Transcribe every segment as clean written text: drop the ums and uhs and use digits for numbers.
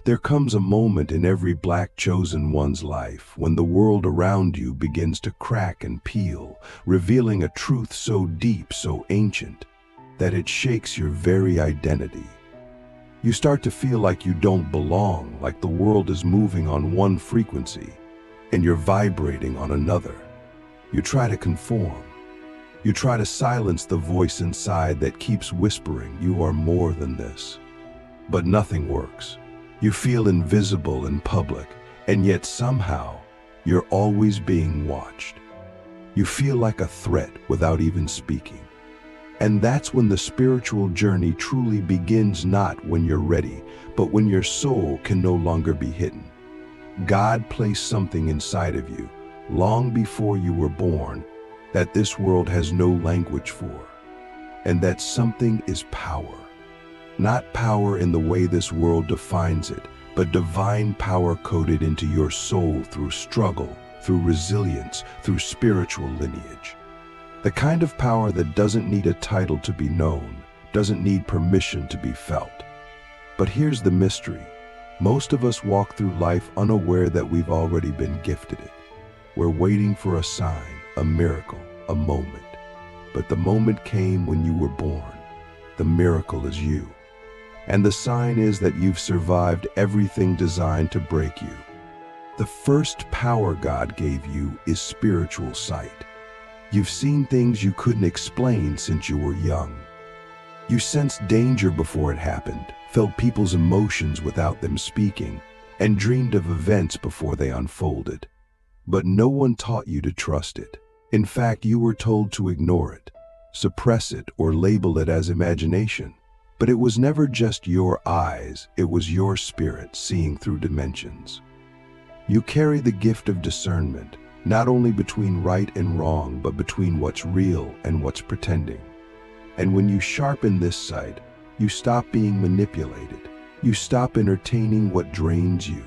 There comes a moment in every Black chosen one's life when the world around you begins to crack and peel, revealing a truth so deep, so ancient, that it shakes your very identity. You start to feel like you don't belong, like the world is moving on one frequency and you're vibrating on another. You try to conform. You try to silence the voice inside that keeps whispering, "You are more than this." But nothing works. You feel invisible in public, and yet somehow you're always being watched. You feel like a threat without even speaking. And that's when the spiritual journey truly begins, not when you're ready, but when your soul can no longer be hidden. God placed something inside of you, long before you were born, that this world has no language for. And that something is power. Not power in the way this world defines it, but divine power coded into your soul through struggle, through resilience, through spiritual lineage. The kind of power that doesn't need a title to be known, doesn't need permission to be felt. But here's the mystery. Most of us walk through life unaware that we've already been gifted it. We're waiting for a sign, a miracle, a moment. But the moment came when you were born. The miracle is you. And the sign is that you've survived everything designed to break you. The first power God gave you is spiritual sight. You've seen things you couldn't explain since you were young. You sensed danger before it happened, felt people's emotions without them speaking, and dreamed of events before they unfolded. But no one taught you to trust it. In fact, you were told to ignore it, suppress it, or label it as imagination. But it was never just your eyes, it was your spirit seeing through dimensions. You carry the gift of discernment, not only between right and wrong, but between what's real and what's pretending. And when you sharpen this sight, you stop being manipulated. You stop entertaining what drains you.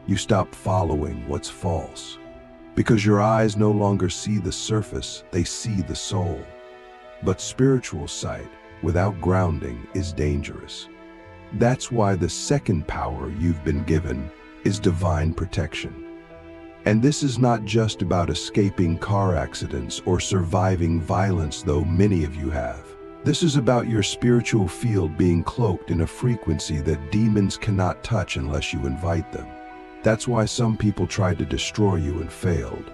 You stop following what's false. Because your eyes no longer see the surface, they see the soul. But spiritual sight, without grounding, is dangerous. That's why the second power you've been given is divine protection. And this is not just about escaping car accidents or surviving violence, though many of you have. This is about your spiritual field being cloaked in a frequency that demons cannot touch unless you invite them. That's why some people tried to destroy you and failed.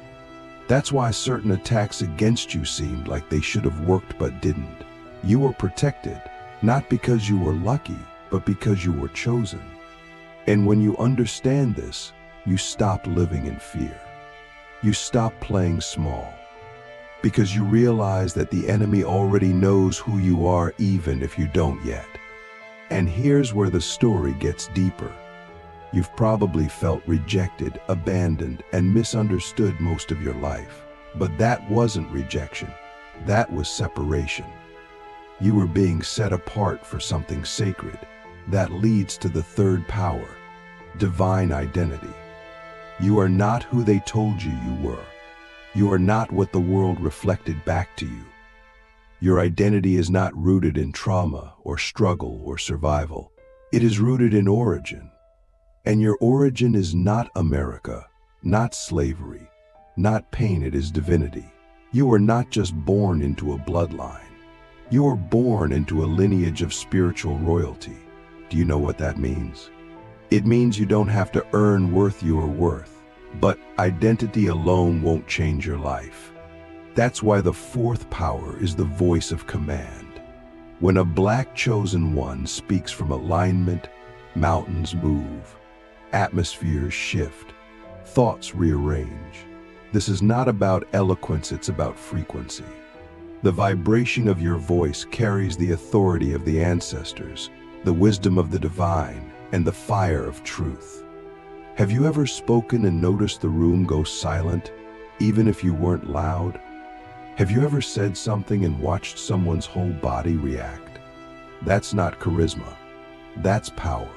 That's why certain attacks against you seemed like they should have worked but didn't. You were protected, not because you were lucky, but because you were chosen. And when you understand this, you stop living in fear. You stop playing small, because you realize that the enemy already knows who you are, even if you don't yet. And here's where the story gets deeper. You've probably felt rejected, abandoned, and misunderstood most of your life. But that wasn't rejection. That was separation. You were being set apart for something sacred. That leads to the third power, divine identity. You are not who they told you you were. You are not what the world reflected back to you. Your identity is not rooted in trauma or struggle or survival. It is rooted in origin. And your origin is not America, not slavery, not pain, it is divinity. You are not just born into a bloodline. You are born into a lineage of spiritual royalty. Do you know what that means? It means you don't have to earn worth you are worth, but identity alone won't change your life. That's why the fourth power is the voice of command. When a Black chosen one speaks from alignment, mountains move, atmospheres shift, thoughts rearrange. This is not about eloquence, it's about frequency. The vibration of your voice carries the authority of the ancestors, the wisdom of the divine, and the fire of truth. Have you ever spoken and noticed the room go silent, even if you weren't loud? Have you ever said something and watched someone's whole body react? That's not charisma, that's power.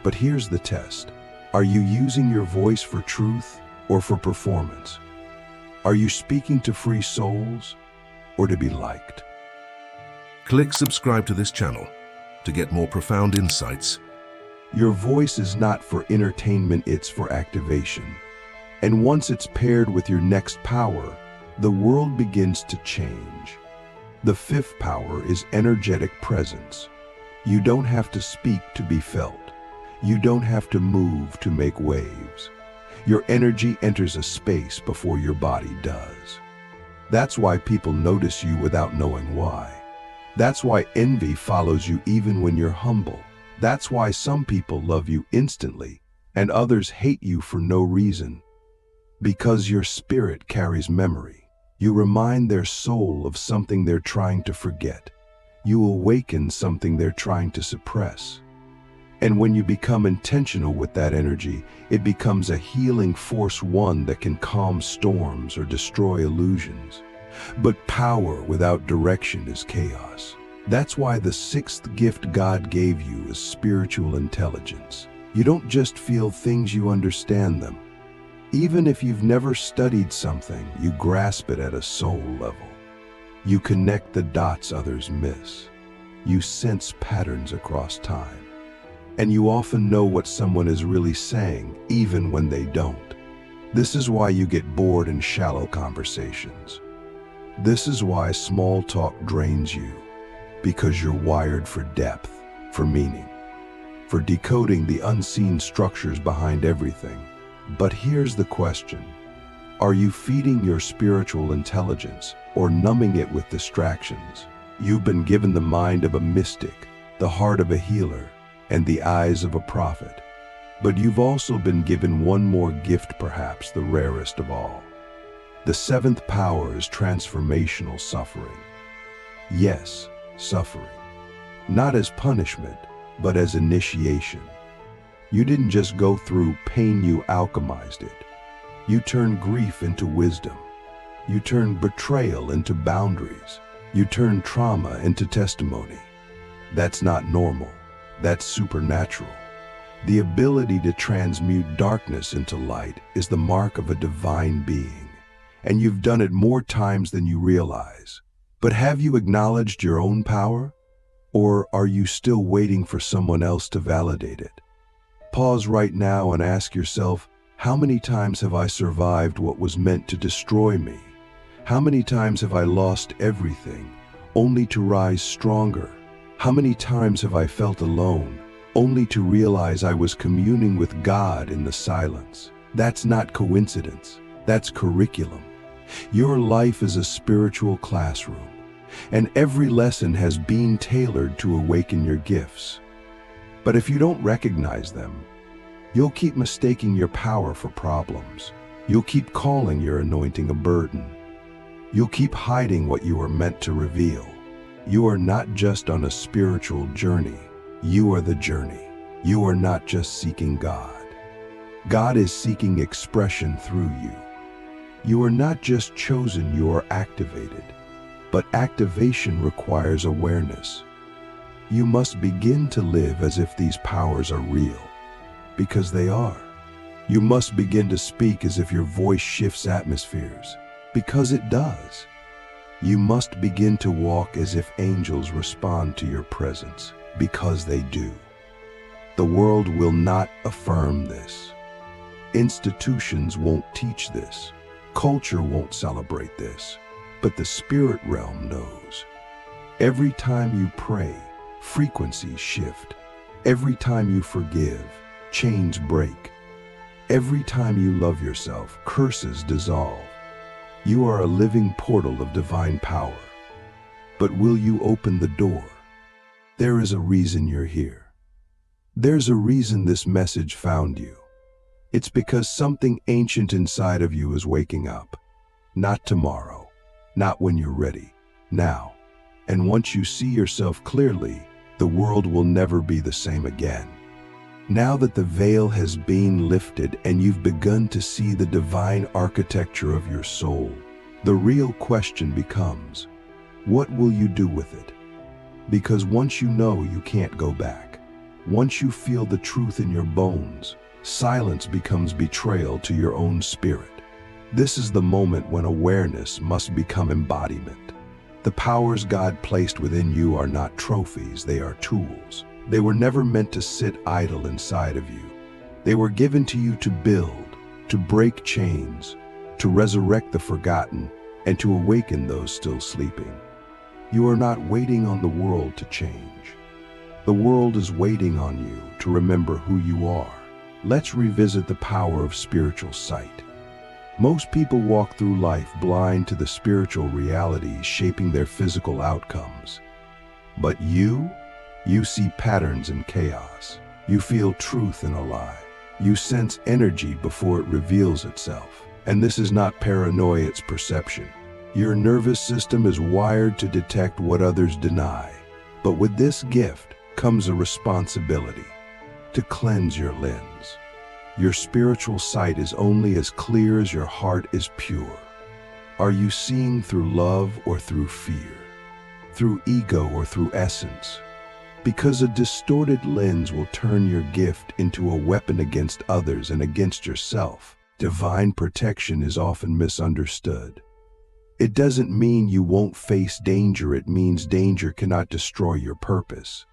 But here's the test. Are you using your voice for truth or for performance? Are you speaking to free souls or to be liked? Click subscribe to this channel to get more profound insights Your voice is not for entertainment, it's for activation. And once it's paired with your next power, the world begins to change. The fifth power is energetic presence. You don't have to speak to be felt. You don't have to move to make waves. Your energy enters a space before your body does. That's why people notice you without knowing why. That's why envy follows you even when you're humble. That's why some people love you instantly and others hate you for no reason. Because your spirit carries memory. You remind their soul of something they're trying to forget. You awaken something they're trying to suppress. And when you become intentional with that energy, it becomes a healing force, one that can calm storms or destroy illusions. But power without direction is chaos. That's why the sixth gift God gave you is spiritual intelligence. You don't just feel things, you understand them. Even if you've never studied something, you grasp it at a soul level. You connect the dots others miss. You sense patterns across time. And you often know what someone is really saying, even when they don't. This is why you get bored in shallow conversations. This is why small talk drains you. Because you're wired for depth, for meaning, for decoding the unseen structures behind everything. But here's the question. Are you feeding your spiritual intelligence or numbing it with distractions? You've been given the mind of a mystic, the heart of a healer, and the eyes of a prophet. But you've also been given one more gift, perhaps the rarest of all. The seventh power is transformational suffering. Yes, suffering. Not as punishment, but as initiation. You didn't just go through pain, you alchemized it. You turned grief into wisdom. You turned betrayal into boundaries. You turned trauma into testimony. That's not normal. That's supernatural. The ability to transmute darkness into light is the mark of a divine being, and you've done it more times than you realize. But have you acknowledged your own power? Or are you still waiting for someone else to validate it? Pause right now and ask yourself, how many times have I survived what was meant to destroy me? How many times have I lost everything, only to rise stronger? How many times have I felt alone, only to realize I was communing with God in the silence? That's not coincidence, that's curriculum. Your life is a spiritual classroom, and every lesson has been tailored to awaken your gifts. But if you don't recognize them, you'll keep mistaking your power for problems. You'll keep calling your anointing a burden. You'll keep hiding what you are meant to reveal. You are not just on a spiritual journey, you are the journey. You are not just seeking God. God is seeking expression through you. You are not just chosen, you are activated. But activation requires awareness. You must begin to live as if these powers are real, because they are. You must begin to speak as if your voice shifts atmospheres, because it does. You must begin to walk as if angels respond to your presence, because they do. The world will not affirm this. Institutions won't teach this. Culture won't celebrate this. But the spirit realm knows. Every time you pray, frequencies shift. Every time you forgive, chains break. Every time you love yourself, curses dissolve. You are a living portal of divine power. But will you open the door? There is a reason you're here. There's a reason this message found you. It's because something ancient inside of you is waking up. Not tomorrow, not when you're ready, now. And once you see yourself clearly, the world will never be the same again. Now that the veil has been lifted and you've begun to see the divine architecture of your soul, the real question becomes, what will you do with it? Because once you know, you can't go back. Once you feel the truth in your bones, silence becomes betrayal to your own spirit. This is the moment when awareness must become embodiment. The powers God placed within you are not trophies, they are tools. They were never meant to sit idle inside of you. They were given to you to build, to break chains, to resurrect the forgotten, and to awaken those still sleeping. You are not waiting on the world to change. The world is waiting on you to remember who you are. Let's revisit the power of spiritual sight. Most people walk through life blind to the spiritual realities shaping their physical outcomes. But you see patterns in chaos. You feel truth in a lie. You sense energy before it reveals itself. And this is not paranoia, it's perception. Your nervous system is wired to detect what others deny. But with this gift comes a responsibility to cleanse your lens. Your spiritual sight is only as clear as your heart is pure. Are you seeing through love or through fear? Through ego or through essence? Because a distorted lens will turn your gift into a weapon against others and against yourself. Divine protection is often misunderstood. It doesn't mean you won't face danger, it means danger cannot destroy your purpose.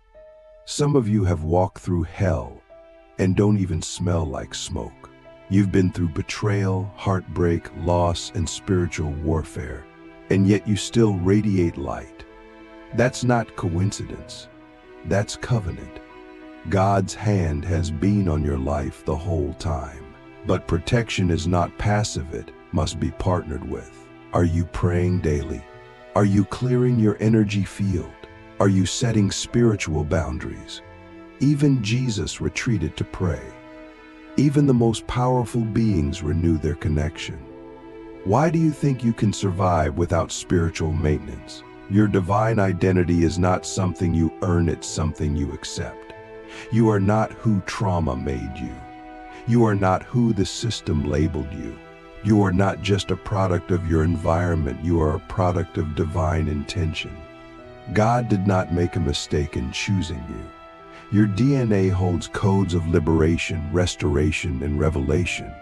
Some of you have walked through hell and don't even smell like smoke. You've been through betrayal, heartbreak, loss, and spiritual warfare, and yet you still radiate light. That's not coincidence. That's covenant. God's hand has been on your life the whole time. But protection is not passive, it must be partnered with. Are you praying daily? Are you clearing your energy field? Are you setting spiritual boundaries? Even Jesus retreated to pray. Even the most powerful beings renew their connection. Why do you think you can survive without spiritual maintenance? Your divine identity is not something you earn, it's something you accept. You are not who trauma made you. You are not who the system labeled you. You are not just a product of your environment, you are a product of divine intention. God did not make a mistake in choosing you. Your DNA holds codes of liberation, restoration, and revelation,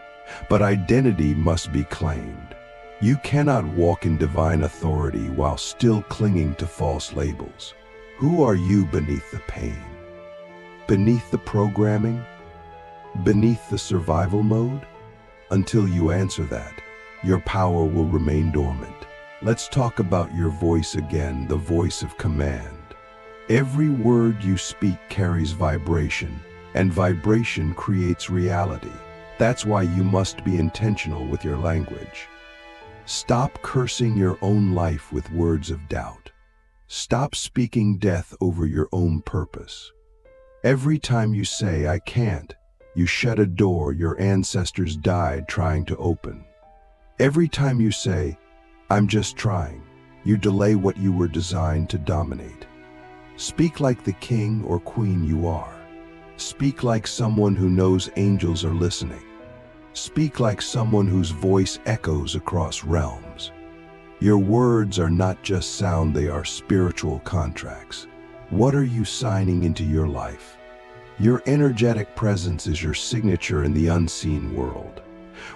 but identity must be claimed. You cannot walk in divine authority while still clinging to false labels. Who are you beneath the pain? Beneath the programming? Beneath the survival mode? Until you answer that, your power will remain dormant. Let's talk about your voice again, the voice of command. Every word you speak carries vibration, and vibration creates reality. That's why you must be intentional with your language. Stop cursing your own life with words of doubt. Stop speaking death over your own purpose. Every time you say, "I can't," you shut a door your ancestors died trying to open. Every time you say, "I'm just trying," you delay what you were designed to dominate. Speak like the king or queen you are. Speak like someone who knows angels are listening. Speak like someone whose voice echoes across realms. Your words are not just sound, they are spiritual contracts. What are you signing into your life? Your energetic presence is your signature in the unseen world.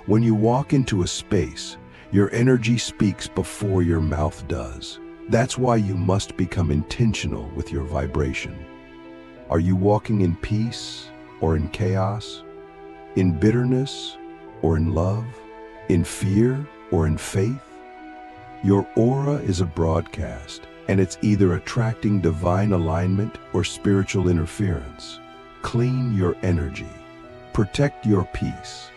When you walk into a space, your energy speaks before your mouth does. That's why you must become intentional with your vibration. Are you walking in peace or in chaos? In bitterness or in love? In fear or in faith? Your aura is a broadcast, and it's either attracting divine alignment or spiritual interference. Clean your energy. Protect your peace.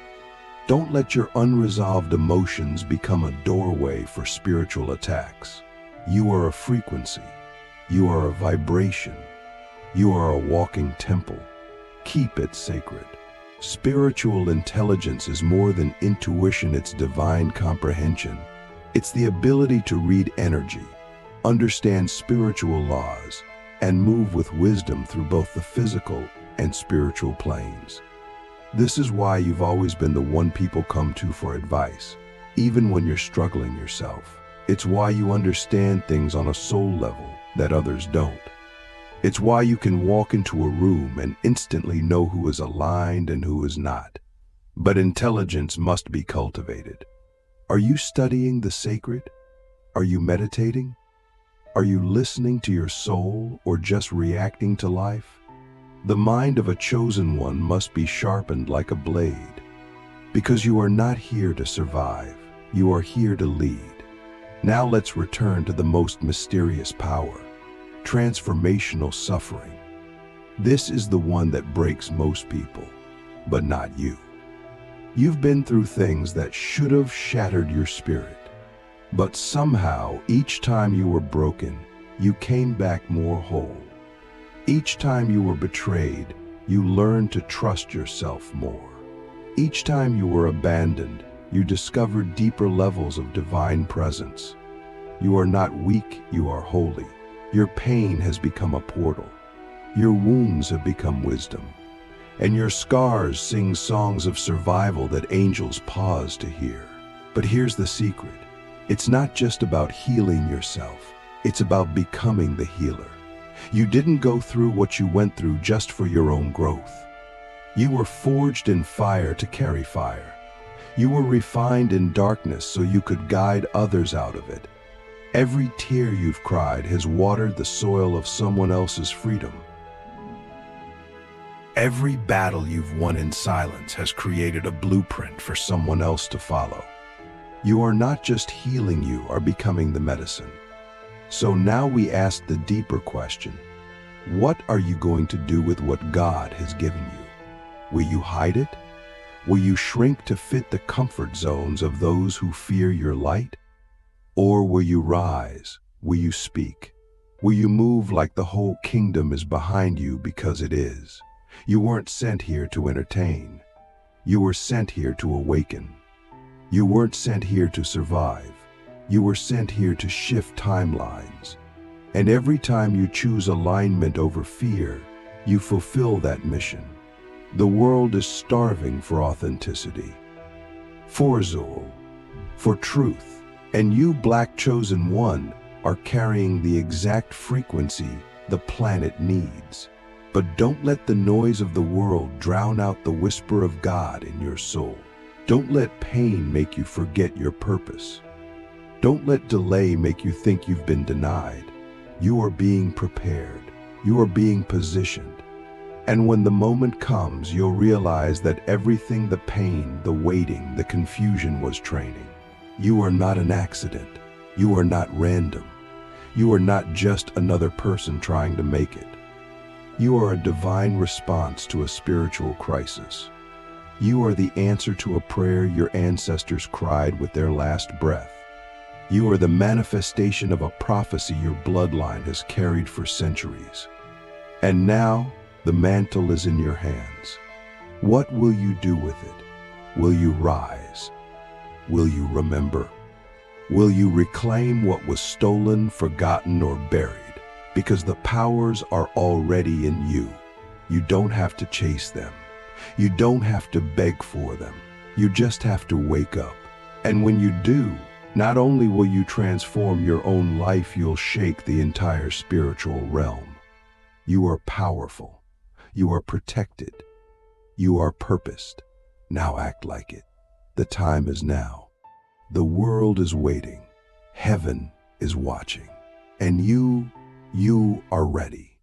Don't let your unresolved emotions become a doorway for spiritual attacks. You are a frequency. You are a vibration. You are a walking temple. Keep it sacred. Spiritual intelligence is more than intuition, it's divine comprehension. It's the ability to read energy, understand spiritual laws, and move with wisdom through both the physical and spiritual planes. This is why you've always been the one people come to for advice, even when you're struggling yourself. It's why you understand things on a soul level that others don't. It's why you can walk into a room and instantly know who is aligned and who is not. But intelligence must be cultivated. Are you studying the sacred? Are you meditating? Are you listening to your soul or just reacting to life? The mind of a chosen one must be sharpened like a blade, because you are not here to survive, you are here to lead. Now let's return to the most mysterious power, transformational suffering. This is the one that breaks most people, but not you. You've been through things that should have shattered your spirit, but somehow each time you were broken, you came back more whole. Each time you were betrayed, you learned to trust yourself more. Each time you were abandoned, you discovered deeper levels of divine presence. You are not weak, you are holy. Your pain has become a portal. Your wounds have become wisdom. And your scars sing songs of survival that angels pause to hear. But here's the secret. It's not just about healing yourself. It's about becoming the healer. You didn't go through what you went through just for your own growth. You were forged in fire to carry fire. You were refined in darkness so you could guide others out of it. Every tear you've cried has watered the soil of someone else's freedom. Every battle you've won in silence has created a blueprint for someone else to follow. You are not just healing, you are becoming the medicine. So now we ask the deeper question. What are you going to do with what God has given you? Will you hide it? Will you shrink to fit the comfort zones of those who fear your light? Or will you rise? Will you speak? Will you move like the whole kingdom is behind you because it is? You weren't sent here to entertain. You were sent here to awaken. You weren't sent here to survive. You were sent here to shift timelines. And every time you choose alignment over fear, you fulfill that mission. The world is starving for authenticity, for Zoul, for truth. And you, Black Chosen One, are carrying the exact frequency the planet needs. But don't let the noise of the world drown out the whisper of God in your soul. Don't let pain make you forget your purpose. Don't let delay make you think you've been denied. You are being prepared. You are being positioned. And when the moment comes, you'll realize that everything, the pain, the waiting, the confusion was training. You are not an accident. You are not random. You are not just another person trying to make it. You are a divine response to a spiritual crisis. You are the answer to a prayer your ancestors cried with their last breath. You are the manifestation of a prophecy your bloodline has carried for centuries. And now, the mantle is in your hands. What will you do with it? Will you rise? Will you remember? Will you reclaim what was stolen, forgotten, or buried? Because the powers are already in you. You don't have to chase them. You don't have to beg for them. You just have to wake up. And when you do, not only will you transform your own life, you'll shake the entire spiritual realm. You are powerful. You are protected. You are purposed. Now act like it. The time is now. The world is waiting. Heaven is watching. And you are ready.